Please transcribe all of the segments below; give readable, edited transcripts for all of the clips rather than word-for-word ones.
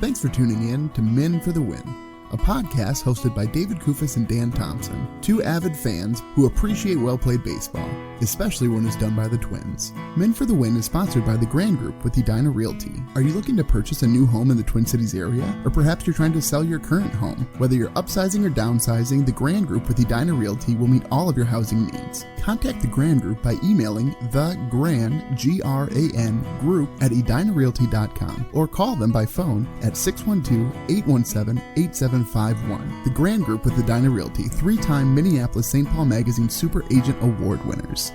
Thanks for tuning in to Men for the Win, a podcast hosted by David Kufis and Dan Thompson, two avid fans who appreciate well-played baseball, especially when it's done by the Twins. Men for the Win is sponsored by the Grand Group with Edina Realty. Are you looking to purchase a new home in the Twin Cities area? Or perhaps you're trying to sell your current home? Whether you're upsizing or downsizing, the Grand Group with Edina Realty will meet all of your housing needs. Contact the Grand Group by emailing thegran, G-R-A-N, group at edinarealty.com or call them by phone at 612-817-8751. The Grand Group with Edina Realty, 3-time Minneapolis-St. Paul Magazine Super Agent Award winners.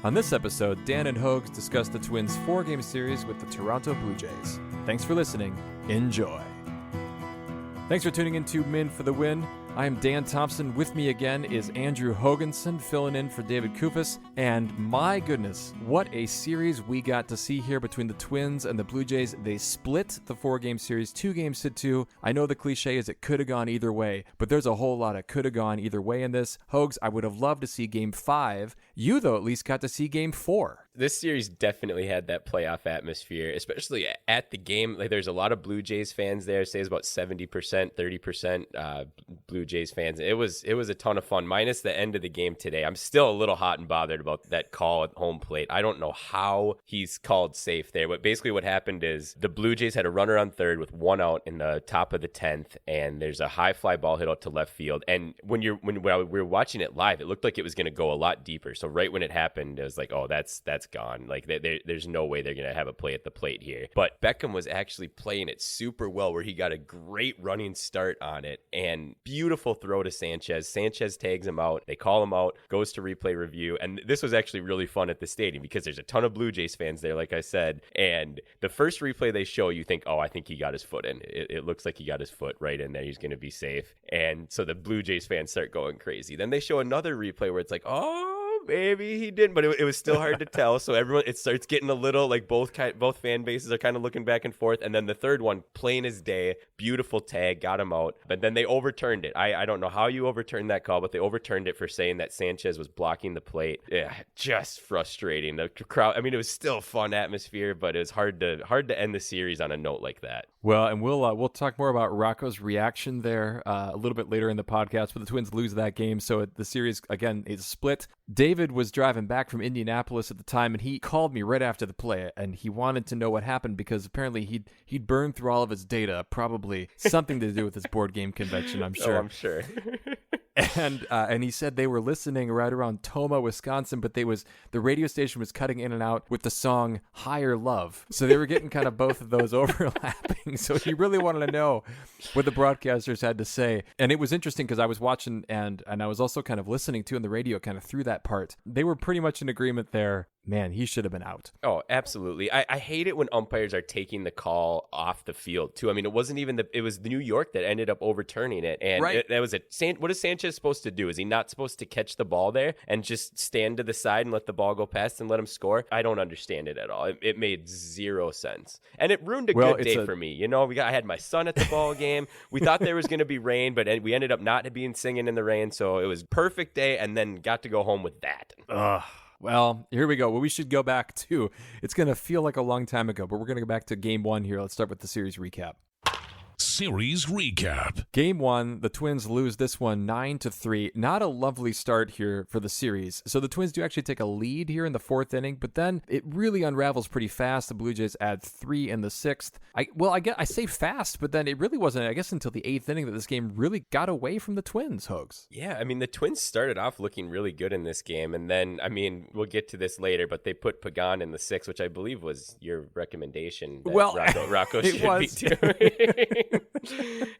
On this episode, Dan and Hoges discuss the Twins' 4-game series with the Toronto Blue Jays. Thanks for listening. Enjoy. Thanks for tuning in to Men for the Win. I am Dan Thompson. With me again is Andrew Hoganson, filling in for David Kufis. And my goodness, what a series we got to see here between the Twins and the Blue Jays. They split the 4-game series, 2 games to 2. I know the cliche is it could have gone either way, but there's a whole lot of could have gone either way in this. Hoges, I would have loved to see Game 5. You, though, at least got to see Game 4. This series definitely had that playoff atmosphere, especially at the game. Like, there's a lot of Blue Jays fans there. Say it's about 70%, 30% Blue Jays fans. It was a ton of fun, minus the end of the game today. I'm still a little hot and bothered about that call at home plate. I don't know how he's called safe there, but basically what happened is the Blue Jays had a runner on third with 1 out in the top of the 10th, and there's a high fly ball hit out to left field. And when we were watching it live, it looked like it was going to go a lot deeper. So right when it happened, it was like, oh, that's gone. Like, there's no way they're going to have a play at the plate here. But Beckham was actually playing it super well, where he got a great running start on it and beautiful throw to Sanchez. Sanchez tags him out. They call him out, goes to replay review. And this was actually really fun at the stadium because there's a ton of Blue Jays fans there, like I said. And the first replay they show, you think, oh, I think he got his foot in. It looks like he got his foot right in there. He's going to be safe. And so the Blue Jays fans start going crazy. Then they show another replay where it's like, oh, maybe he didn't, but it was still hard to tell. So it starts getting a little like both fan bases are kind of looking back and forth. And then the third one, plain as day, beautiful tag, got him out. But then they overturned it. I don't know how you overturned that call, but they overturned it for saying that Sanchez was blocking the plate. Yeah, just frustrating. The crowd. I mean, it was still a fun atmosphere, but it was hard to end the series on a note like that. Well, and we'll talk more about Rocco's reaction there a little bit later in the podcast. But the Twins lose that game, so the series again is split. David was driving back from Indianapolis at the time, and he called me right after the play, and he wanted to know what happened because apparently he'd burned through all of his data, probably something to do with his board game convention, I'm sure. Oh, I'm sure. And he said they were listening right around Tomah, Wisconsin, but the radio station was cutting in and out with the song Higher Love. So they were getting kind of both of those overlapping. So he really wanted to know what the broadcasters had to say. And it was interesting because I was watching and I was also kind of listening to in the radio kind of through that part. They were pretty much in agreement there. Man, he should have been out. Oh, absolutely. I hate it when umpires are taking the call off the field, too. I mean, it was New York that ended up overturning it. And right. What is Sanchez supposed to do? Is he not supposed to catch the ball there and just stand to the side and let the ball go past and let him score? I don't understand it at all. It made zero sense. And it ruined a good day for me. You know, I had my son at the ball game. We thought there was going to be rain, but we ended up not being singing in the rain. So it was perfect day and then got to go home with that. Ugh. Well, here we go. Well, we should go back to, it's going to feel like a long time ago, but we're going to go back to Game 1 here. Let's start with the series recap. Series recap. Game 1, the Twins lose this one 9-3. Not a lovely start here for the series. So the Twins do actually take a lead here in the 4th inning, but then it really unravels pretty fast. The Blue Jays add 3 in the 6th. I say fast, but then it really wasn't, I guess, until the 8th inning that this game really got away from the Twins, Hoges. Yeah, I mean, the Twins started off looking really good in this game, and then, I mean, we'll get to this later, but they put Pagan in the 6th, which I believe was your recommendation. Well, Rocco should be doing.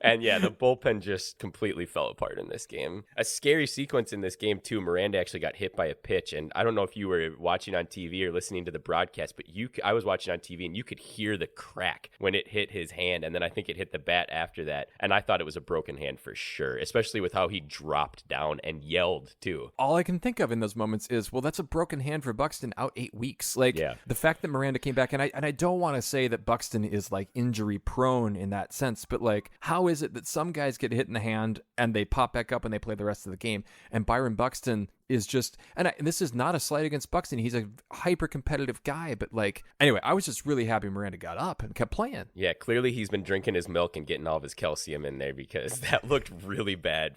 And yeah, the bullpen just completely fell apart in this game. A scary sequence in this game too. Miranda actually got hit by a pitch, and I don't know if you were watching on TV or listening to the broadcast, but I was watching on TV and you could hear the crack when it hit his hand, and then I think it hit the bat after that, and I thought it was a broken hand for sure, especially with how he dropped down and yelled too. All I can think of in those moments is, well, that's a broken hand for Buxton, out 8 weeks. Like, yeah. The fact that Miranda came back, and I don't want to say that Buxton is like injury prone in that sense, but like, how is it that some guys get hit in the hand and they pop back up and they play the rest of the game, and Byron Buxton is just, and this is not a slight against Buxton. He's a hyper competitive guy, but like, anyway, I was just really happy Miranda got up and kept playing. Yeah, clearly he's been drinking his milk and getting all of his calcium in there, because that looked really bad.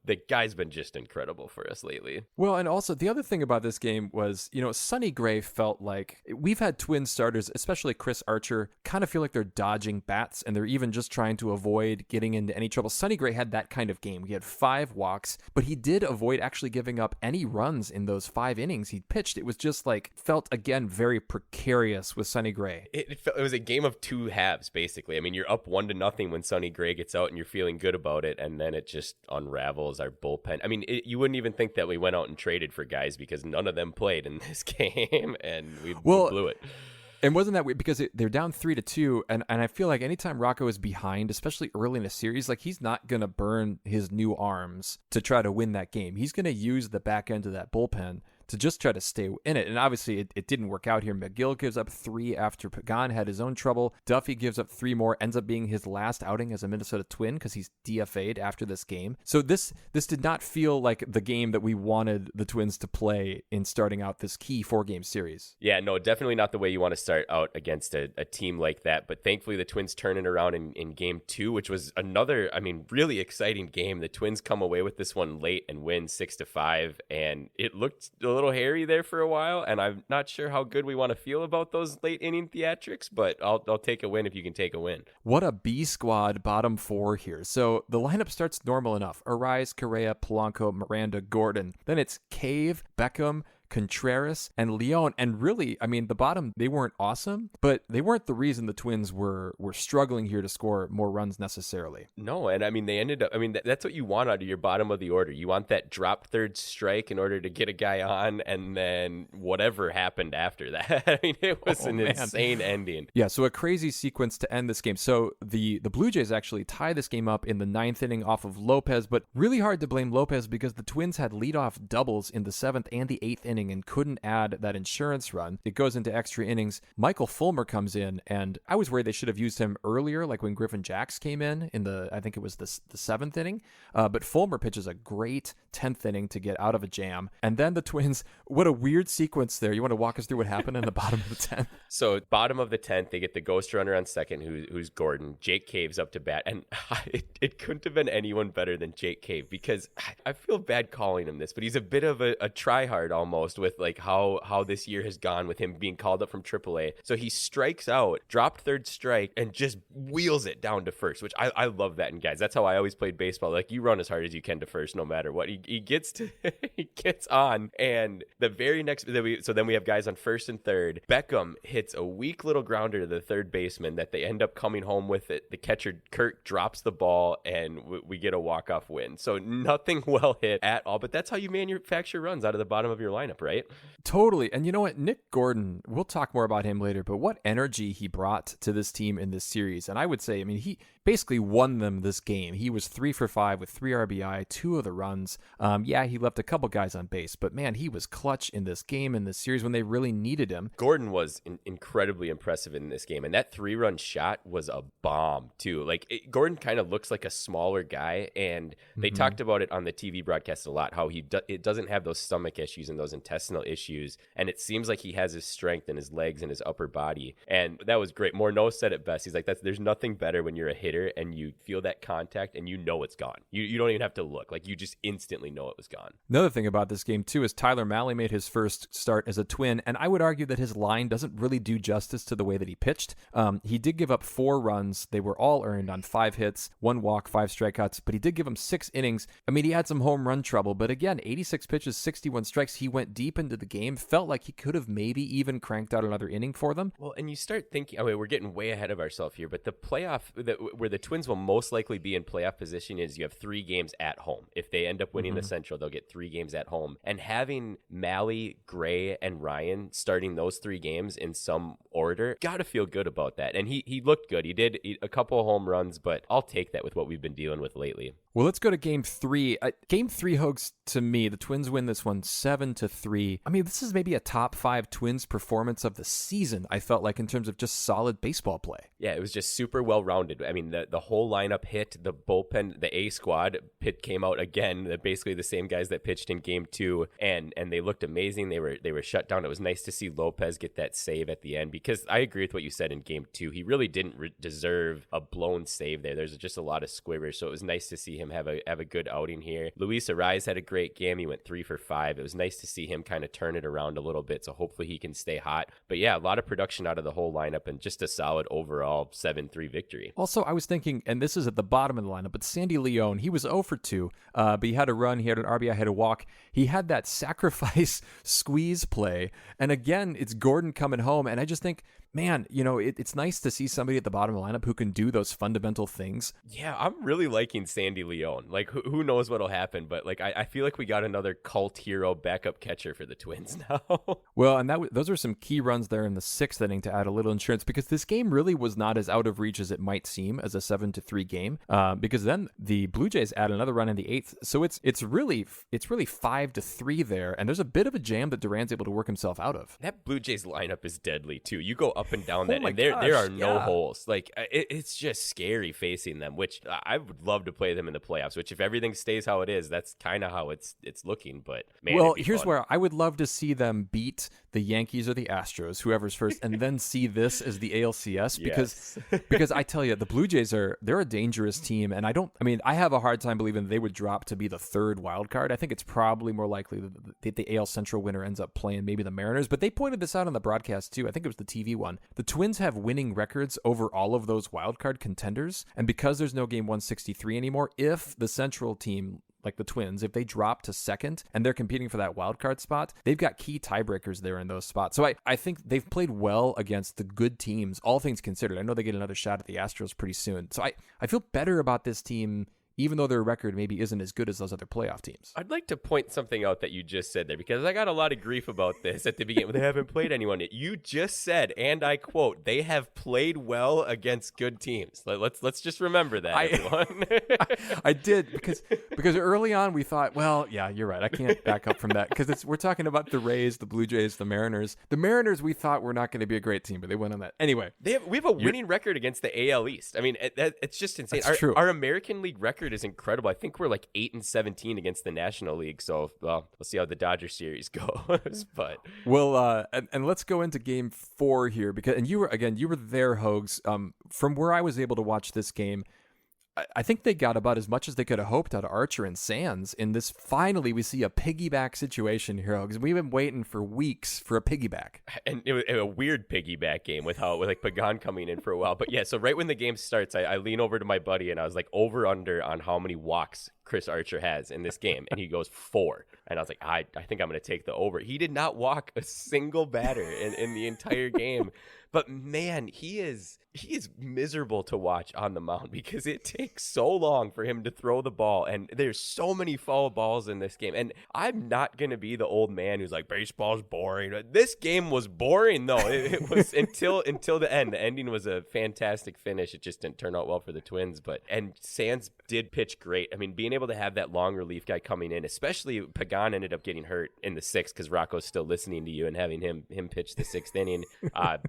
The guy's been just incredible for us lately. Well, and also the other thing about this game was, Sonny Gray felt like we've had Twin starters, especially Chris Archer, kind of feel like they're dodging bats and they're even just trying to avoid getting into any trouble. Sonny Gray had that kind of game. He had 5 walks, but he did avoid actually giving up any runs in those 5 innings he pitched. It was just like, felt again very precarious with Sonny Gray. It was a game of 2 halves, basically. I mean, you're up 1-0 when Sonny Gray gets out and you're feeling good about it, and then it just unravels our bullpen. I mean, you wouldn't even think that we went out and traded for guys, because none of them played in this game, and we blew it. And wasn't that weird? Because they're down 3-2, and I feel like anytime Rocco is behind, especially early in a series, like he's not going to burn his new arms to try to win that game. He's going to use the back end of that bullpen to just try to stay in it. And obviously it didn't work out here. McGill gives up 3 after Pagan had his own trouble. Duffy gives up 3 more, ends up being his last outing as a Minnesota Twin because he's DFA'd after this game. So this did not feel like the game that we wanted the Twins to play in starting out this key 4-game series. Yeah, no, definitely not the way you want to start out against a team like that. But thankfully the Twins turn it around in game 2, which was another, really exciting game. The Twins come away with this one late and win 6-5, and it looked a little hairy there for a while, and I'm not sure how good we want to feel about those late inning theatrics, but I'll take a win if you can take a win. What a B squad bottom 4 here. So the lineup starts normal enough. Arise, Correa, Polanco, Miranda, Gordon. Then it's Cave, Beckham, Contreras, and Leon. And really, the bottom, they weren't awesome, but they weren't the reason the Twins were struggling here to score more runs necessarily. No, and they ended up, that's what you want out of your bottom of the order. You want that drop third strike in order to get a guy on, and then whatever happened after that. It was an insane ending. Yeah, so a crazy sequence to end this game. So the Blue Jays actually tie this game up in the 9th inning off of Lopez, but really hard to blame Lopez because the Twins had leadoff doubles in the 7th and the 8th inning and couldn't add that insurance run. It goes into extra innings. Michael Fulmer comes in, and I was worried they should have used him earlier, like when Griffin Jacks came in I think it was the 7th inning. But Fulmer pitches a great 10th inning to get out of a jam. And then the Twins, what a weird sequence there. You want to walk us through what happened in the bottom of the 10th? So bottom of the 10th, they get the ghost runner on second, who's Gordon. Jake Cave's up to bat, and it couldn't have been anyone better than Jake Cave, because I feel bad calling him this, but he's a bit of a tryhard almost with like how this year has gone with him being called up from AAA. So he strikes out, dropped third strike, and just wheels it down to first, which I love that. And guys, that's how I always played baseball. Like, you run as hard as you can to first, no matter what. He gets to he gets on, and the very next so then we have guys on first and third. Beckham hits a weak little grounder to the third baseman that they end up coming home with it. The catcher Kirk drops the ball, and we get a walk-off win. So nothing well hit at all, but that's how you manufacture runs out of the bottom of your lineup, right? Totally. And you know what? Nick Gordon, we'll talk more about him later, but what energy he brought to this team in this series. And I would say, he basically won them this game. He was 3 for 5 with 3 RBI, 2 of the runs. He left a couple guys on base, but man, he was clutch in this game, in this series when they really needed him. Gordon was incredibly impressive in this game, and that 3-run shot was a bomb too. Gordon kind of looks like a smaller guy, and they talked about it on the TV broadcast a lot, how it doesn't have those stomach issues and those intestinal issues, and it seems like he has his strength in his legs and his upper body, and that was great. Morneau said it best. He's like, there's nothing better when you're a hitter and you feel that contact and you know it's gone. You don't even have to look. Like, you just instantly know it was gone. Another thing about this game too is Tyler Mahle made his first start as a Twin, and I would argue that his line doesn't really do justice to the way that he pitched. He did give up 4 runs. They were all earned on 5 hits, 1 walk, 5 strikeouts, but he did give him 6 innings. He had some home run trouble, but again, 86 pitches, 61 strikes. He went deep into the game, felt like he could have maybe even cranked out another inning for them. Well, and you start thinking, we're getting way ahead of ourselves here, but the playoff, where the Twins will most likely be in playoff position is you have 3 games at home. If they end up winning the Central, they'll get 3 games at home. And having Mahle, Gray, and Ryan starting those 3 games in some order, got to feel good about that. And he looked good. He did a couple of home runs, but I'll take that with what we've been dealing with lately. Well, let's go to game 3. Game 3, Hogs, to me, the Twins win this one 7-3. I mean, this is maybe a top 5 Twins performance of the season, I felt like, in terms of just solid baseball play. Yeah, it was just super well-rounded. I mean, the whole lineup hit, the bullpen, the A squad came out again, basically the same guys that pitched in game 2, and they looked amazing. They were shut down. It was nice to see Lopez get that save at the end, because I agree with what you said in game 2. He really didn't deserve a blown save there. There's just a lot of squibers, so it was nice to see him have a good outing here. Luis Arraez had a great game. He went 3 for 5. It was nice to see him kind of turn it around a little bit, so hopefully he can stay hot. But yeah, a lot of production out of the whole lineup and just a solid overall 7-3 victory. Also, I was thinking, and this is at the bottom of the lineup, but Sandy Leon, he was 0 for 2, but he had a run, he had an RBI, had a walk. He had that sacrifice squeeze play, and again, it's Gordon coming home, and I just think, man, it's nice to see somebody at the bottom of the lineup who can do those fundamental things. Yeah, I'm really liking Sandy Leon. Like, who knows what'll happen, but like I feel like we got another cult hero backup catcher for the Twins now. Well, and those are some key runs there in the 6th inning to add a little insurance, because this game really was not as out of reach as it might seem as a 7-3 game, because then the Blue Jays add another run in the 8th, so it's really 5-3 there, and there's a bit of a jam that Duran's able to work himself out of. That Blue Jays lineup is deadly too. You go up and down that, and gosh, there are no holes. Like, it's just scary facing them, which I would love to play them in the playoffs, which if everything stays how it is, that's kind of how it's looking. But man, well, here's where I would love to see them beat the Yankees or the Astros, whoever's first, and then see this as the ALCS, because I tell you, the Blue Jays they're a dangerous team, and I have a hard time believing they would drop to be the 3rd wild card. I think it's probably more likely that the AL Central winner ends up playing maybe the Mariners, but they pointed this out on the broadcast too. I think it was the TV one. The Twins have winning records over all of those wildcard contenders, and because there's no game 163 anymore, if the Central team, like the Twins, if they drop to 2nd and they're competing for that wild card spot, they've got key tiebreakers there in those spots. So I think they've played well against the good teams, all things considered. I know they get another shot at the Astros pretty soon. So I feel better about this team, even though their record maybe isn't as good as those other playoff teams. I'd like to point something out that you just said there, because I got a lot of grief about this at the beginning. They haven't played anyone yet. You just said, and I quote, they have played well against good teams. Let's just remember that, everyone. I did, because early on we thought, well, yeah, you're right. I can't back up from that, because we're talking about the Rays, the Blue Jays, the Mariners. The Mariners we thought were not going to be a great team, but they went on that. Anyway. We have a winning record against the AL East. I mean, it's just insane. True. Our American League record is incredible. I think we're like 8-17 against the National League. So, well, we'll see how the Dodger series goes. But and let's go into game 4 here, because you were there, Hogs. From where I was able to watch this game, I think they got about as much as they could have hoped out of Archer and Sands in this. Finally, we see a piggyback situation here, because we've been waiting for weeks for a piggyback. And it was a weird piggyback game with Pagan coming in for a while. But yeah, so right when the game starts, I lean over to my buddy and I was like, over under on how many walks Chris Archer has in this game, and he goes 4, and I was like, I think I'm going to take the over. He did not walk a single batter in the entire game, but man, he is miserable to watch on the mound, because it takes so long for him to throw the ball, and there's so many foul balls in this game. And I'm not going to be the old man who's like, baseball's boring. This game was boring, though. It was until the end. The ending was a fantastic finish. It just didn't turn out well for the Twins, and Sands did pitch great. I mean, being able to have that long relief guy coming in, especially Pagan ended up getting hurt in the 6th, because Rocco's still listening to you, and having him pitch the 6th inning.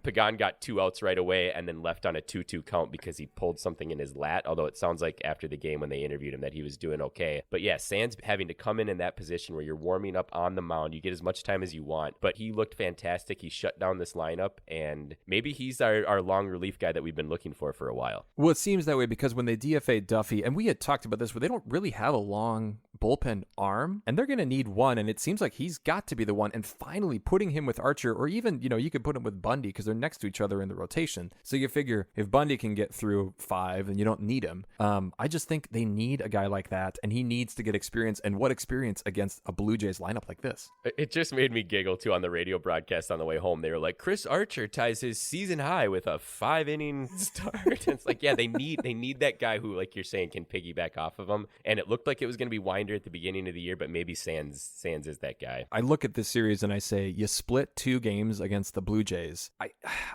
Pagan got 2 outs right away and then left on a 2-2 count because he pulled something in his lat, although it sounds like after the game when they interviewed him that he was doing okay. But yeah, Sands having to come in that position where you're warming up on the mound, you get as much time as you want, but he looked fantastic. He shut down this lineup, and maybe he's our long relief guy that we've been looking for a while. Well, it seems that way, because when they DFA Duffy, and we had talked about this, where they don't really have a long bullpen arm, and they're going to need one, and it seems like he's got to be the one. And finally putting him with Archer, or even, you could put him with Bundy, because they're next to each other in the rotation. So you figure if Bundy can get through 5, then you don't need him. I just think they need a guy like that, and he needs to get experience. And what experience against a Blue Jays lineup like this? It just made me giggle too on the radio broadcast on the way home. They were like, Chris Archer ties his season high with a 5-inning start. And it's like, yeah, they need that guy who, like you're saying, can piggyback off of him. And it looked like it was going to be Winder contender at the beginning of the year, but maybe Sands is that guy. I look at this series and I say, you split 2 games against the Blue Jays.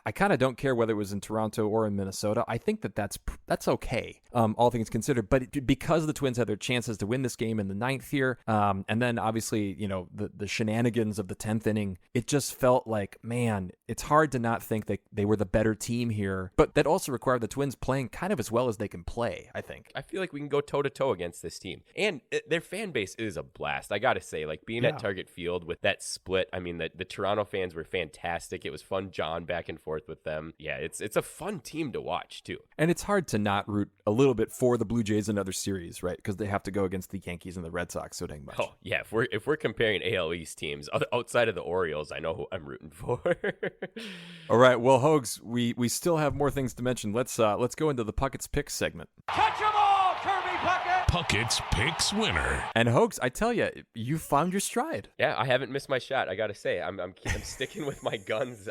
I kind of don't care whether it was in Toronto or in Minnesota. I think that's okay, all things considered. But because the Twins had their chances to win this game in the 9th here, and then obviously, the shenanigans of the 10th inning, it just felt like, man, it's hard to not think that they were the better team here. But that also required the Twins playing kind of as well as they can play, I think. I feel like we can go toe-to-toe against this team. And their fan base is a blast. I got to say, like, being at Target Field with that split, I mean, the Toronto fans were fantastic. It was fun jawing back and forth with them. Yeah, it's a fun team to watch, too. And it's hard to not root a little bit for the Blue Jays in other series, right? Because they have to go against the Yankees and the Red Sox so dang much. Oh, yeah. If we're comparing AL East teams, outside of the Orioles, I know who I'm rooting for. All right. Well, Hoges, we still have more things to mention. Let's go into the Puckett's Picks segment. Catch 'em all, Kirby Puckett! Puckett's Picks winner. And Hoges, I tell you found your stride. Yeah, I haven't missed my shot. I gotta say, I'm sticking with my guns.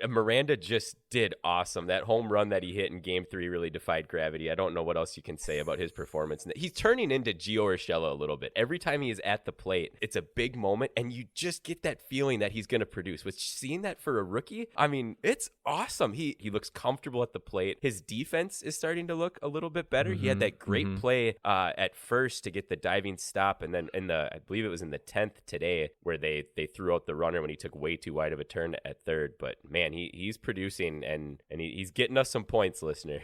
Miranda just did awesome. That home run that he hit in Game 3 really defied gravity. I don't know what else you can say about his performance. He's turning into Gio Urshela a little bit. Every time he is at the plate, it's a big moment, and you just get that feeling that he's gonna produce. Which, seeing that for a rookie, I mean, it's awesome. He looks comfortable at the plate. His defense is starting to look a little bit better. He had that great play at first to get the diving stop, and then I believe it was in the 10th today where they threw out the runner when he took way too wide of a turn at third. But man, he's producing and he's getting us some points, listeners.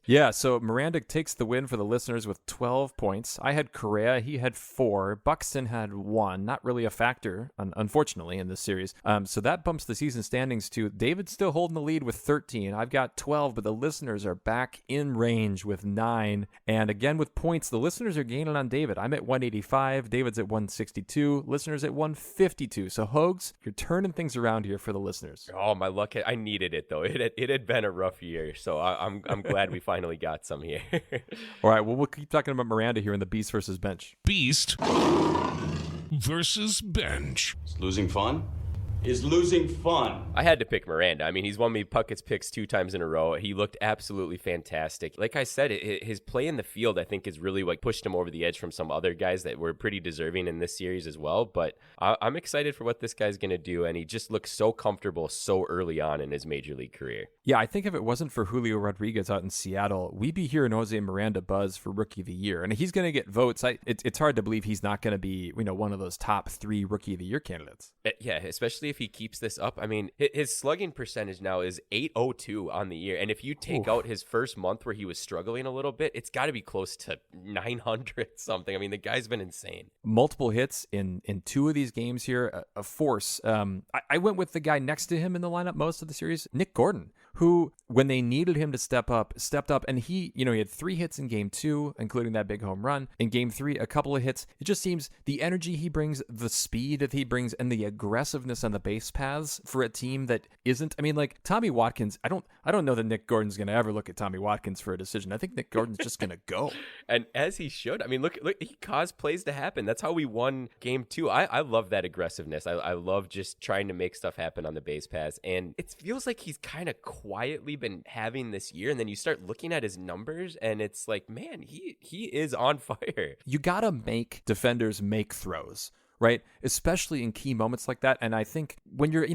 Yeah, so Miranda takes the win for the listeners with 12 points. I had Correa, he had 4. Buxton had 1. Not really a factor, unfortunately, in this series. So that bumps the season standings to David's still holding the lead with 13. I've got 12, but the listeners are back in range with 9. And again, with points, the listeners are gaining on David. I'm at 185. David's at 162. Listeners at 152. So, Hoges, you're turning things around here for the listeners. Oh, my luck. I needed it, though. It had been a rough year, so I'm glad we finally got some here. All right, well, we'll keep talking about Miranda here in the Beast versus Bench. Beast versus Bench. Is losing fun? Is losing fun? I had to pick Miranda. I mean, he's won me Puckett's Picks 2 times in a row. He looked absolutely fantastic. Like I said, his play in the field, I think, is really what pushed him over the edge from some other guys that were pretty deserving in this series as well. But I'm excited for what this guy's going to do, and he just looks so comfortable so early on in his major league career. Yeah, I think if it wasn't for Julio Rodriguez out in Seattle, we'd be hearing Jose Miranda buzz for Rookie of the Year. And he's going to get votes. It's hard to believe he's not going to be, one of those top 3 Rookie of the Year candidates. Yeah, especially if he keeps this up. I mean, his slugging percentage now is .802 on the year. And if you take out his first month where he was struggling a little bit, it's got to be close to 900 something. I mean, the guy's been insane. Multiple hits in 2 of these games here, a force. I went with the guy next to him in the lineup most of the series, Nick Gordon, who, when they needed him to step up, stepped up. And he had 3 hits in Game 2, including that big home run. In Game 3, a couple of hits. It just seems the energy he brings, the speed that he brings, and the aggressiveness on the base paths for a team that isn't. I mean, like Tommy Watkins, I don't know that Nick Gordon's going to ever look at Tommy Watkins for a decision. I think Nick Gordon's just going to go. And as he should. I mean, look, he caused plays to happen. That's how we won Game 2. I love that aggressiveness. I love just trying to make stuff happen on the base paths. And it feels like he's kind of quietly been having this year, and then you start looking at his numbers and it's like, man, he is on fire. You gotta make defenders make throws, right? Especially in key moments like that. And I think when you're,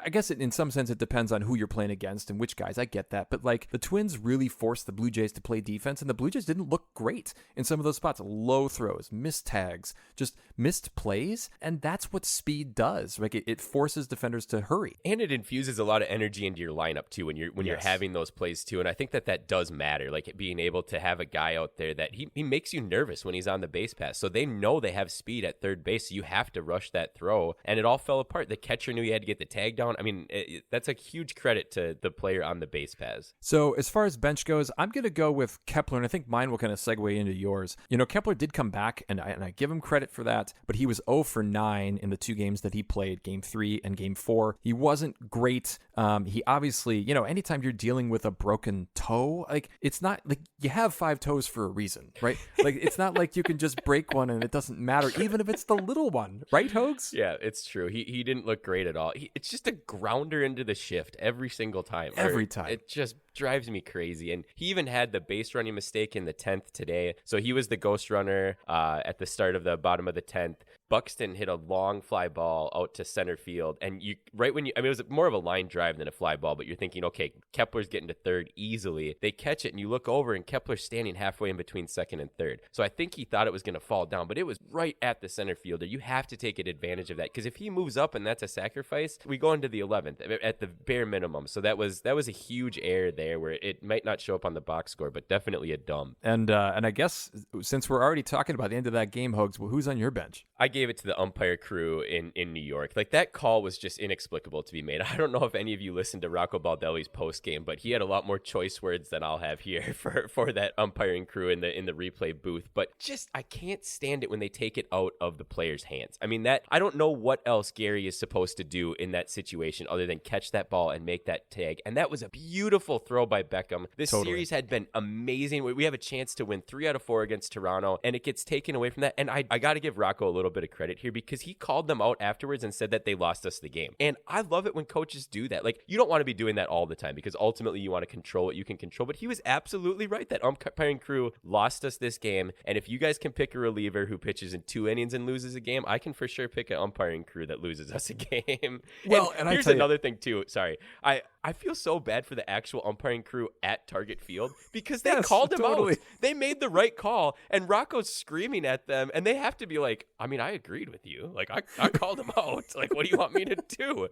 I guess in some sense it depends on who you're playing against and which guys. I get that. But like the Twins really forced the Blue Jays to play defense, and the Blue Jays didn't look great in some of those spots. Low throws, missed tags, just missed plays. And that's what speed does. Like it forces defenders to hurry. And it infuses a lot of energy into your lineup too when you're having those plays too. And I think that does matter. Like being able to have a guy out there that he makes you nervous when he's on the base pass. So they know they have speed at third base. So you have to rush that throw, and it all fell apart. The catcher knew he had to get the tag down. I mean, that's a huge credit to the player on the base paths. So as far as bench goes, I'm going to go with Kepler, and I think mine will kind of segue into yours. Kepler did come back, and I give him credit for that, but he was 0 for 9 in the 2 games that he played, Game 3 and Game 4. He wasn't great. He obviously, anytime you're dealing with a broken toe, like it's not like you have 5 toes for a reason, right? Like it's not like you can just break one and it doesn't matter, even if it's the little little one, right, Hoges? Yeah, it's true. He didn't look great at all. It's just a grounder into the shift every single time. Every time. It just drives me crazy. And he even had the base running mistake in the 10th today. So he was the ghost runner at the start of the bottom of the 10th. Buxton hit a long fly ball out to center field. And it was more of a line drive than a fly ball, but you're thinking, okay, Kepler's getting to third easily. They catch it and you look over and Kepler's standing halfway in between second and third. So I think he thought it was going to fall down, but it was right at the center fielder. You have to take advantage of that, because if he moves up and that's a sacrifice, we go into the 11th at the bare minimum. So that was a huge error there, where it might not show up on the box score, but definitely a dumb. And I guess since we're already talking about the end of that game, Hoges, well, who's on your bench? I gave it to the umpire crew in New York. Like, that call was just inexplicable to be made. I don't know if any of you listened to Rocco Baldelli's post game, but he had a lot more choice words than I'll have here for that umpiring crew in the replay booth. But just, I can't stand it when they take it out of the player's hands. I mean, I don't know what else Gary is supposed to do in that situation other than catch that ball and make that tag. And that was a beautiful throw by Beckham. This series had been amazing. We have a chance to win 3 out of 4 against Toronto, and it gets taken away from that. And I got to give Rocco a little bit of credit here, because he called them out afterwards and said that they lost us the game. And I love it when coaches do that. Like, you don't want to be doing that all the time, because ultimately you want to control what you can control. But he was absolutely right. That umpiring crew lost us this game. And if you guys can pick a reliever who pitches in 2 innings and loses a game, I can for sure pick an umpiring crew that loses us a game. Well, and here's another thing too. Sorry. I feel so bad for the actual umpiring crew at Target Field, because they called him out. They made the right call, and Rocco's screaming at them, and they have to be like, I mean, I agreed with you. Like, I called him out. Like, what do you want me to do?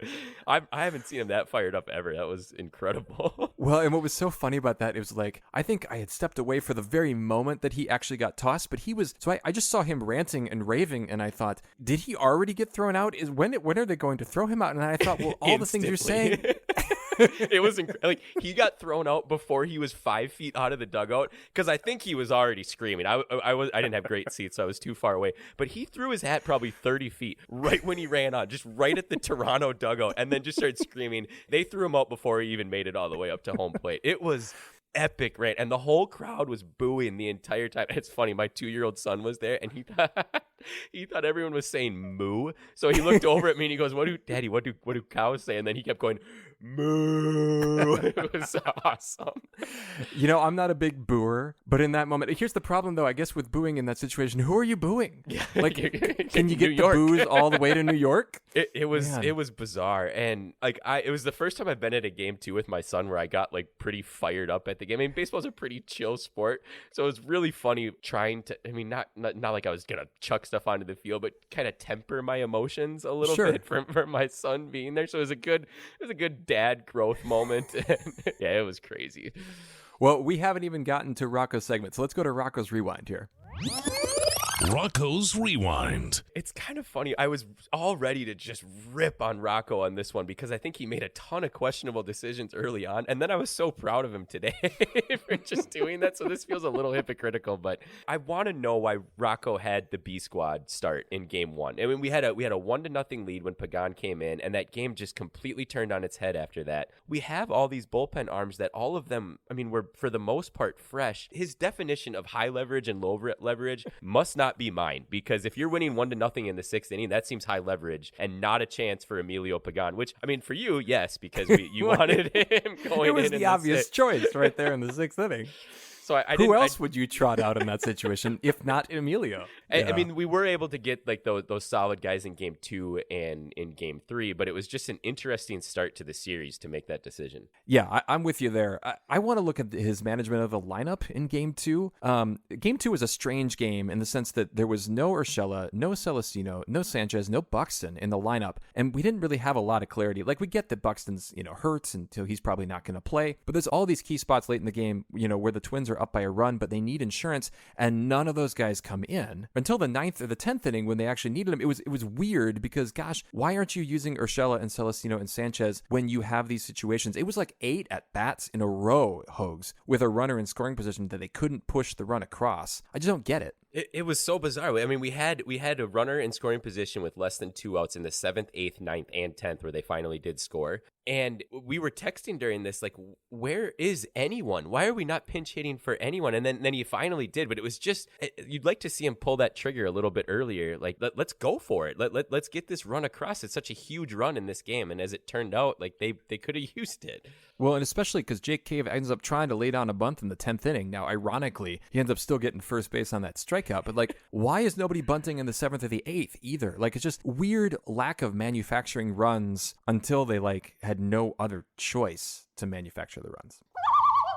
I haven't seen him that fired up ever. That was incredible. Well, and what was so funny about that, it was like, I think I had stepped away for the very moment that he actually got tossed, but I just saw him ranting and raving, and I thought, did he already get thrown out? When are they going to throw him out? And I thought, well, all the things you're saying... It was like, he got thrown out before he was 5 feet out of the dugout, because I think he was already screaming. I didn't have great seats, so I was too far away. But he threw his hat probably 30 feet right when he ran on, just right at the Toronto dugout, and then just started screaming. They threw him out before he even made it all the way up to home plate. It was epic, right? And the whole crowd was booing the entire time. It's funny, my 2-year-old son was there, and he thought everyone was saying moo. So he looked over at me and he goes, Daddy, what do cows say? And then he kept going, moo. It was awesome. You know, I'm not a big booer, but in that moment, here's the problem though, I guess, with booing in that situation. Who are you booing? Yeah. Like, can you get the boos all the way to New York? It was bizarre. And like, it was the first time I've been at a game too with my son where I got like pretty fired up at the game. I mean, baseball's a pretty chill sport, so it was really funny trying to, I mean, not like I was gonna chuck stuff onto the field, but kind of temper my emotions a little bit for my son being there. So it was a good dad growth moment. Yeah, it was crazy. Well, we haven't even gotten to Rocco's segment, so let's go to Rocco's Rewind here. Rocco's Rewind. It's kind of funny. I was all ready to just rip on Rocco on this one, because I think he made a ton of questionable decisions early on. And then I was so proud of him today for just doing that. So this feels a little hypocritical, but I want to know why Rocco had the B squad start in game 1. I mean, we had a 1-0 lead when Pagan came in, and that game just completely turned on its head after that. We have all these bullpen arms that all of them, I mean, were for the most part fresh. His definition of high leverage and low leverage must not be mine, because if you're winning 1-0 in the 6th inning, that seems high leverage and not a chance for Emilio Pagan, which, I mean, for you, yes, because you wanted him going in. It was the obvious choice right there in the 6th inning. So who else would you trot out in that situation if not Emilio? I mean, we were able to get like those solid guys in game 2 and in game 3, but it was just an interesting start to the series to make that decision. Yeah, I'm with you there. I want to look at his management of the lineup in game 2. Game 2 was a strange game in the sense that there was no Urshela, no Celestino, no Sanchez, no Buxton in the lineup, and we didn't really have a lot of clarity. Like, we get that Buxton's hurt, and so he's probably not going to play, but there's all these key spots late in the game, where the Twins are up by a run, but they need insurance, and none of those guys come in until the 9th or the 10th inning when they actually needed them. It was weird, because gosh, why aren't you using Urshela and Celestino and Sanchez when you have these situations? It was like 8 at bats in a row, Hoges, with a runner in scoring position that they couldn't push the run across. I just don't get it. It was so bizarre. I mean, we had a runner in scoring position with less than 2 outs in the 7th, 8th, 9th, and 10th, where they finally did score. And we were texting during this, like, where is anyone? Why are we not pinch hitting for anyone? And then he finally did, but it was just, you'd like to see him pull that trigger a little bit earlier. Like, let's go for it. Let's get this run across. It's such a huge run in this game. And as it turned out, like, they could have used it. Well, and especially because Jake Cave ends up trying to lay down a bunt in the 10th inning. Now, ironically, he ends up still getting first base on that strikeout. But, like, why is nobody bunting in the 7th or the 8th either? Like, it's just weird lack of manufacturing runs until they, like, had no other choice to manufacture the runs.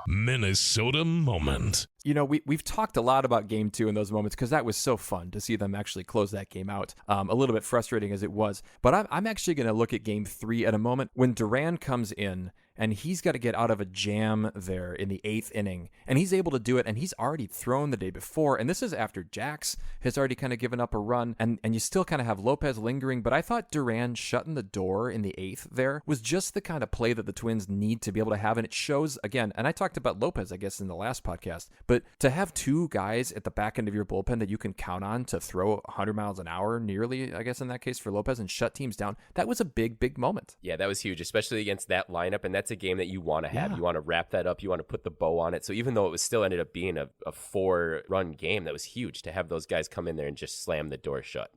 Minnesota moment. You know, we've talked a lot about Game 2 in those moments because that was so fun to see them actually close that game out. A little bit frustrating as it was. But I'm actually going to look at Game 3 at a moment when Duran comes in and he's got to get out of a jam there in the 8th inning. And he's able to do it, and he's already thrown the day before. And this is after Jax has already kind of given up a run, and you still kind of have Lopez lingering. But I thought Duran shutting the door in the 8th there was just the kind of play that the Twins need to be able to have. And it shows, again, and I talked about Lopez, I guess, in the last podcast, but to have two guys at the back end of your bullpen that you can count on to throw 100 miles an hour nearly, I guess in that case for Lopez, and shut teams down, that was a big, big moment. Yeah, that was huge, especially against that lineup, and that's a game that you want to have. Yeah. You want to wrap that up. You want to put the bow on it. So even though it was still ended up being a 4-run game, that was huge to have those guys come in there and just slam the door shut.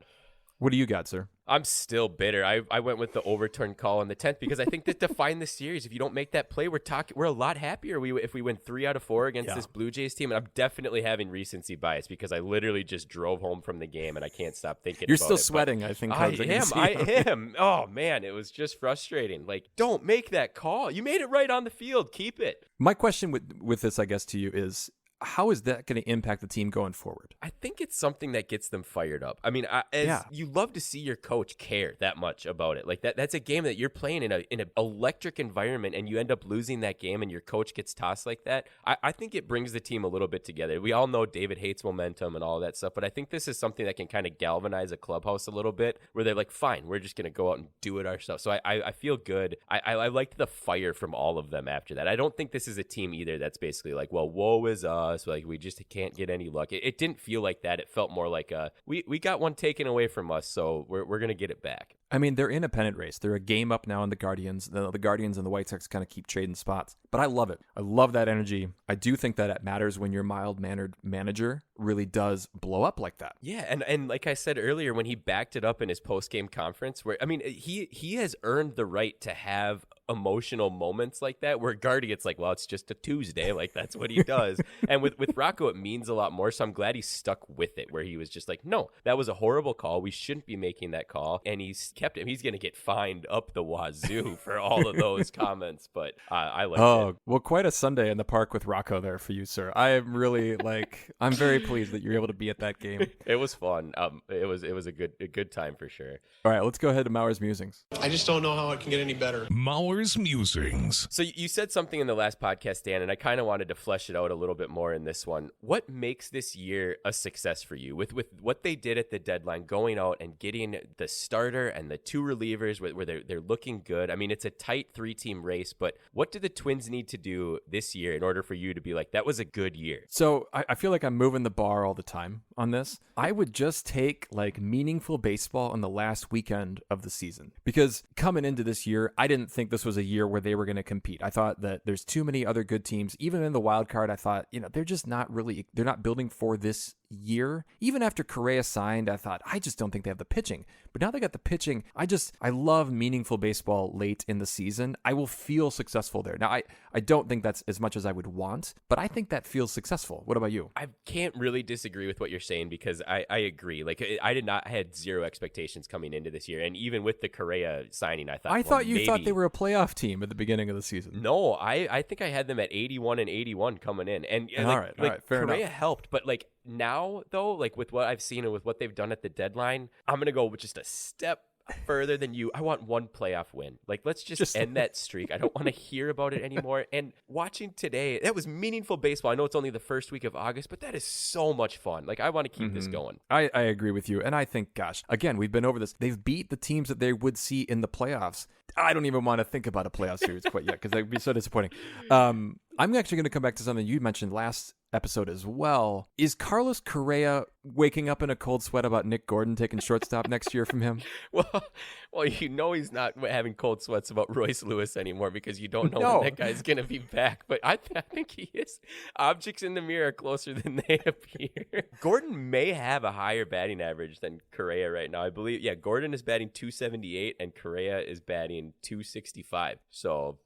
What do you got, sir? I'm still bitter. I went with the overturned call in the 10th because I think that defined the series. If you don't make that play, we're a lot happier if we win 3 out of 4 against this Blue Jays team. And I'm definitely having recency bias because I literally just drove home from the game and I can't stop thinking You're about still it. sweating, I think. I am. Oh, man, it was just frustrating. Like, don't make that call. You made it right on the field. Keep it. My question with this, I guess, to you is, how is that going to impact the team going forward? I think it's something that gets them fired up. I mean, you love to see your coach care that much about it. Like that's a game that you're playing in an electric environment, and you end up losing that game, and your coach gets tossed like that. I think it brings the team a little bit together. We all know David hates momentum and all that stuff, but I think this is something that can kind of galvanize a clubhouse a little bit, where they're like, fine, we're just going to go out and do it ourselves. So I feel good. I liked the fire from all of them after that. I don't think this is a team either that's basically like, well, woe is us. Like we just can't get any luck. It didn't feel like that. It felt more like we got one taken away from us, so we're gonna get it back. I mean, they're in a pennant race. They're a game up now in the Guardians. The Guardians and the White Sox kind of keep trading spots. But I love it. I love that energy. I do think that it matters when your mild-mannered manager really does blow up like that. Yeah, and like I said earlier, when he backed it up in his post-game conference, where, I mean, he has earned the right to have emotional moments like that, where Guardy gets like, well, it's just a Tuesday. Like, that's what he does. And with Rocco, it means a lot more. So I'm glad he stuck with it, where he was just like, no, that was a horrible call. We shouldn't be making that call. And he's kept it. He's going to get fined up the wazoo for all of those comments. But I like it. Oh, well, quite a Sunday in the park with Rocco there for you, sir. I am really I'm very pleased that you're able to be at that game. It was fun. It was a good time for sure. All right, let's go ahead to Mauer's musings. I just don't know how it can get any better. Mauer's musings. So you said something in the last podcast, Dan, and I kind of wanted to flesh it out a little bit more in this one. What makes this year a success for you? With what they did at the deadline, going out and getting the starter and the 2 relievers where they're looking good. I mean, it's a tight 3-team race, but what do the Twins need to do this year in order for you to be like, that was a good year? So I feel like I'm moving the bar all the time on this. I would just take like meaningful baseball on the last weekend of the season, because coming into this year, I didn't think this was a year where they were going to compete. I thought that there's too many other good teams. Even in the wild card, I thought, they're just not building for this year. Even after Correa signed, I thought, I just don't think they have the pitching. But now they got the pitching. I love meaningful baseball late in the season. I will feel successful there. Now, I don't think that's as much as I would want, but I think that feels successful. What about you? I can't really disagree with what you're saying, because I agree. Like, I had zero expectations coming into this year. And even with the Correa signing, I thought you thought they were a playoff team at the beginning of the season. No, I think I had them at 81-81 coming in. And all right, fair Correa enough. helped, but like now though, like with what I've seen and with what they've done at the deadline, I'm going to go with just a step further than you. I want one playoff win. Like, let's just end that streak. I don't want to hear about it anymore. And watching today, that was meaningful baseball. I know it's only the first week of August, but that is so much fun. Like, I want to keep this going. I agree with you. And I think, gosh, again, we've been over this. They've beat the teams that they would see in the playoffs. I don't even want to think about a playoff series quite yet, because that would be so disappointing. I'm actually going to come back to something you mentioned last episode as well. Is Carlos Correa waking up in a cold sweat about Nick Gordon taking shortstop next year from him? Well, he's not having cold sweats about Royce Lewis anymore because you don't know when that guy's going to be back. But I think he is. Objects in the mirror are closer than they appear. Gordon may have a higher batting average than Correa right now. I believe, Gordon is batting 278 and Correa is batting 265. So,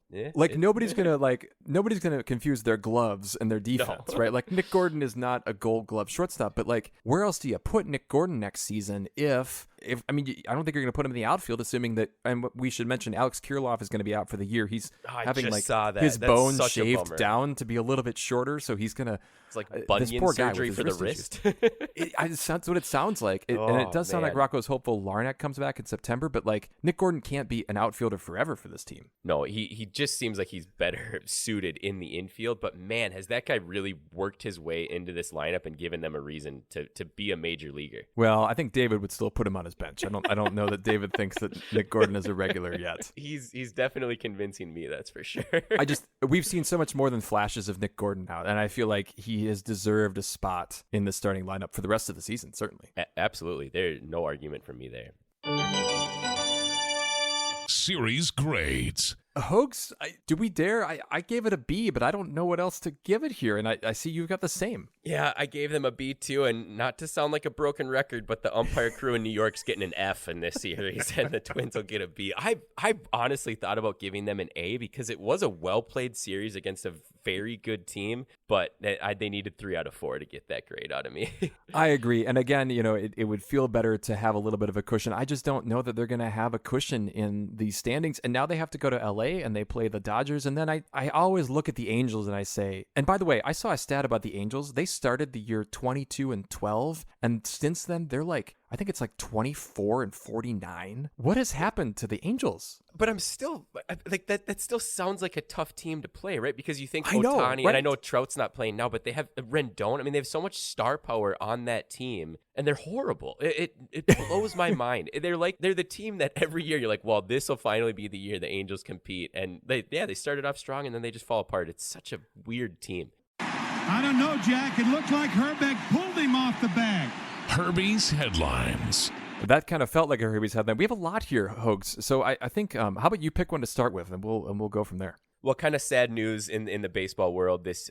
nobody's gonna confuse their gloves and their defense, right? Like Nick Gordon is not a Gold Glove shortstop, but like where else do you put Nick Gordon next season? If I don't think you're going to put him in the outfield, assuming that. And we should mention Alex Kirilloff is going to be out for the year. He's having his bones shaved down to be a little bit shorter, so he's gonna. It's like bunion surgery for the wrist. That's what it sounds like, and it does sound like Rocco's hopeful Larnach comes back in September. But like Nick Gordon can't be an outfielder forever for this team. No, he just seems like he's better suited in the infield. But man, has that guy really worked his way into this lineup and given them a reason to be a major leaguer? Well, I think David would still put him on his bench. I don't know that David thinks that Nick Gordon is a regular yet. He's definitely convincing me, that's for sure. We've seen so much more than flashes of Nick Gordon now, and I feel like he has deserved a spot in the starting lineup for the rest of the season, certainly. Absolutely. There's no argument from me there. Series grades. Hoges, do we dare? I gave it a B, but I don't know what else to give it here, and I see you've got the same. Yeah, I gave them a B too, and not to sound like a broken record, but the umpire crew in New York's getting an F in this series, and the Twins will get a B. I honestly thought about giving them an A because it was a well-played series against a very good team, but they needed 3 out of 4 to get that grade out of me. I agree, and again, it would feel better to have a little bit of a cushion. I just don't know that they're going to have a cushion in the standings, and now they have to go to LA and they play the Dodgers. And then I always look at the Angels and I say, and by the way, I saw a stat about the Angels. They started the year 22-12, and since then they're like, I think it's like 24-49. What has happened to the Angels? But I'm still like that still sounds like a tough team to play, right? Because you think Ohtani, right? And I know Trout's not playing now, but they have Rendon. I mean, they have so much star power on that team, and they're horrible. It blows my mind. They're the team that every year you're like, well, this will finally be the year the Angels compete, and they started off strong and then they just fall apart. It's such a weird team. I don't know, Jack. It looked like Herbeck pulled him off the bag. Herbie's headlines. That kind of felt like a Herbie's headline. We have a lot here, Hoges. So I think, how about you pick one to start with, and we'll go from there. Well, kind of sad news in the baseball world this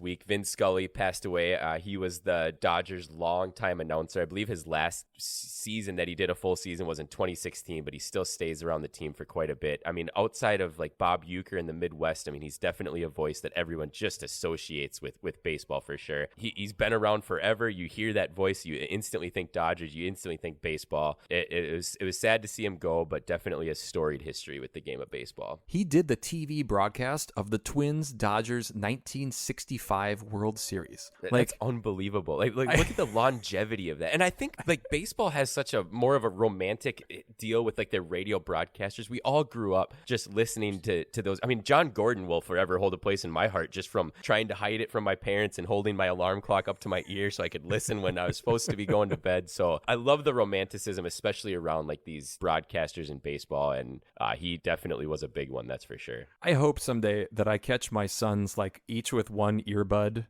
week. Vin Scully passed away. He was the Dodgers' longtime announcer. I believe his last season that he did a full season was in 2016, but he still stays around the team for quite a bit. I mean, outside of like Bob Uecker in the Midwest, I mean, he's definitely a voice that everyone just associates with baseball for sure. He's been around forever. You hear that voice, you instantly think Dodgers, you instantly think baseball. It was sad to see him go, but definitely a storied history with the game of baseball. He did the TV broadcast of the Twins-Dodgers 1965 World Series. That's unbelievable. Like look at the longevity of that. And I think like baseball has such a more of a romantic deal with like their radio broadcasters. We all grew up just listening to those. I mean, John Gordon will forever hold a place in my heart just from trying to hide it from my parents and holding my alarm clock up to my ear so I could listen when I was supposed to be going to bed. So I love the romanticism, especially around like these broadcasters in baseball. And he definitely was a big one, that's for sure. I hope someday that I catch my sons like each with one earbud,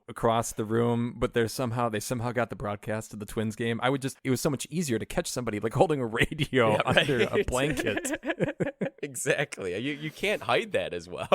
across the room, but they somehow got the broadcast of the Twins game. It was so much easier to catch somebody like holding a radio under a blanket. Exactly. You can't hide that as well.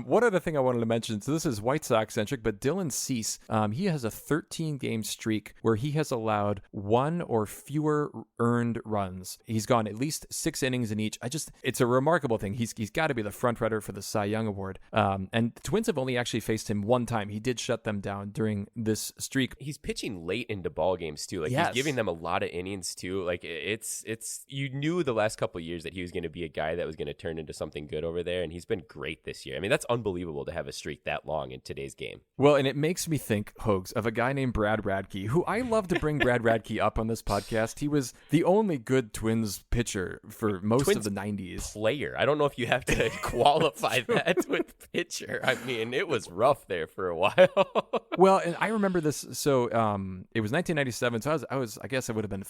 One other thing I wanted to mention, so this is White Sox centric, but Dylan Cease, he has a 13-game streak where he has allowed 1 or fewer earned runs. He's gone at least 6 innings in each. It's a remarkable thing. He's got to be the front runner for the Cy Young Award. And the Twins have only actually faced him one time. He did shut them down during this streak. He's pitching late into ball games too. Like yes. He's giving them a lot of innings too. Like it's you knew the last couple of years that he was going to be a guy that was going to turn into something good over there, and he's been great this year. I mean, that's unbelievable to have a streak that long in today's game. Well, and it makes me think, Hoges, of a guy named Brad Radke, who I love to bring Brad Radke up on this podcast. He was the only good Twins pitcher for most of the 90s. Player. I don't know if you have to qualify that with pitcher. I mean, it was rough there for a while. Well, and I remember this. So it was 1997. So I guess I would have been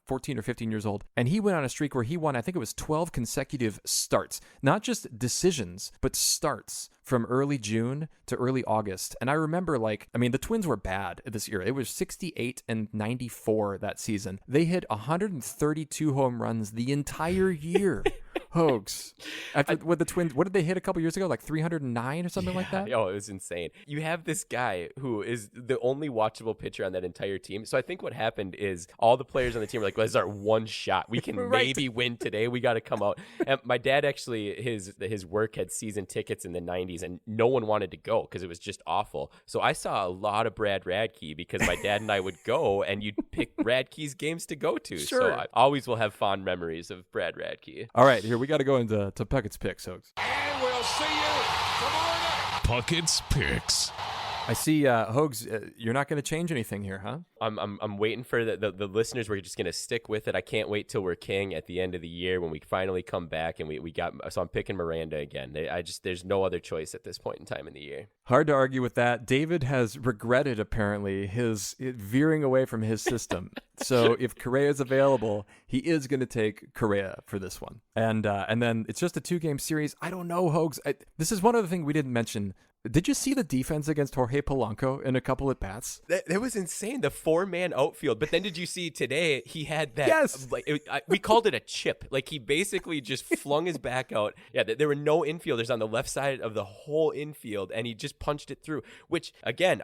14 or 15 years old. And he went on a streak where he won, I think it was 12 consecutive starts, not just decisions, but starts from early June to early August. And I remember, the Twins were bad this year. It was 68 and 94 that season. They hit 132 home runs the entire year. Hoges. What did they hit a couple years ago? Like 309 or something like that? Oh, it was insane. You have this guy who is the only watchable pitcher on that entire team. So I think what happened is all the players on the team were like, "This is our one shot. We can maybe win today. We got to come out." And my dad actually, his work had season tickets in the 90s, and no one wanted to go because it was just awful. So I saw a lot of Brad Radke because my dad and I would go, and you'd pick Radke's games to go to. Sure. So I always will have fond memories of Brad Radke. All right, here we got to go into Puckett's picks, Hoges. And we'll see you tomorrow night. Puckett's Picks. I see, Hoges, you're not going to change anything here, huh? I'm waiting for the listeners. We're just going to stick with it. I can't wait till we're king at the end of the year when we finally come back and so I'm picking Miranda again. There's no other choice at this point in time in the year. Hard to argue with that. David has regretted, apparently, his veering away from his system. So if Correa is available, he is going to take Correa for this one. And then it's just a 2-game series. I don't know, Hoges. This is one other thing we didn't mention. Did you see the defense against Jorge Polanco in a couple at bats? That was insane. The 4-man outfield. But then did you see today he had that? Yes. We called it a chip. Like he basically just flung his back out. Yeah, there were no infielders on the left side of the whole infield, and he just punched it through. Which again,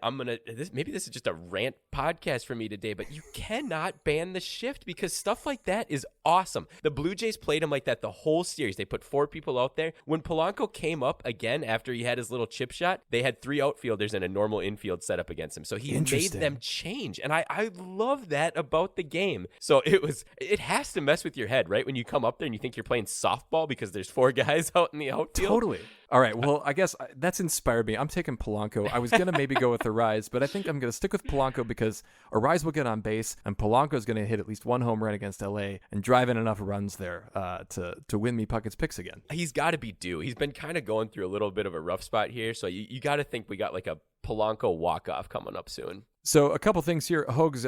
maybe this is just a rant podcast for me today, but you cannot ban the shift because stuff like that is awesome. The Blue Jays played him like that the whole series. They put 4 people out there. When Polanco came up again after he had his little chip shot, they had 3 outfielders and a normal infield setup against him. So he made them change. And I love that about the game. So it has to mess with your head, right? When you come up there and you think you're playing softball because there's 4 guys out in the outfield. Totally. All right. Well, I guess that's inspired me. I'm taking Polanco. I was going to maybe go with Arise, but I think I'm going to stick with Polanco because Arise will get on base and Polanco is going to hit at least 1 home run against LA and drive in enough runs there to win me Puckett's Picks again. He's got to be due. He's been kind of going through a little bit of a rough spot here. So you got to think we got like a Polanco walk-off coming up soon. So a couple things here, Hoges,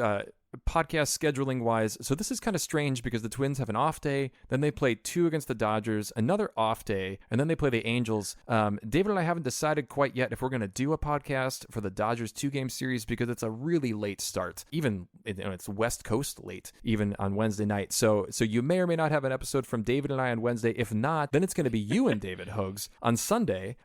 podcast scheduling wise. So this is kind of strange because the Twins have an off day, then they play 2 against the Dodgers, another off day, and then they play the Angels. David and I haven't decided quite yet if we're going to do a podcast for the Dodgers 2-game series because it's a really late start. Even it's West Coast late, even on Wednesday night. So you may or may not have an episode from David and I on Wednesday. If not, then it's going to be you and David, Hoges, on Sunday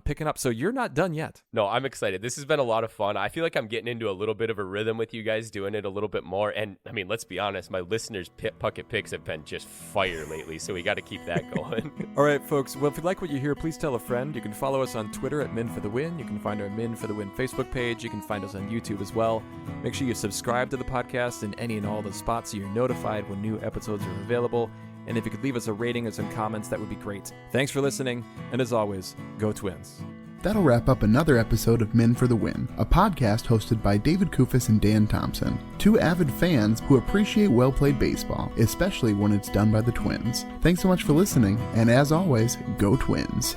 picking up. So you're not done yet. No, I'm excited. This has been a lot of fun. I feel like I'm getting into a little bit of a rhythm with you guys, doing it a little bit more. And I mean, let's be honest, my listeners' Puckett Picks have been just fire lately, so we got to keep that going. All right, folks. Well, if you like what you hear, please tell a friend. You can follow us on Twitter at Min for the Win. You can find our Min for the Win Facebook page. You can find us on YouTube as well. Make sure you subscribe to the podcast in any and all the spots so you're notified when new episodes are available. And if you could leave us a rating and some comments, that would be great. Thanks for listening, and as always, go Twins. That'll wrap up another episode of Men for the Win, a podcast hosted by David Kufis and Dan Thompson, 2 avid fans who appreciate well-played baseball, especially when it's done by the Twins. Thanks so much for listening, and as always, go Twins.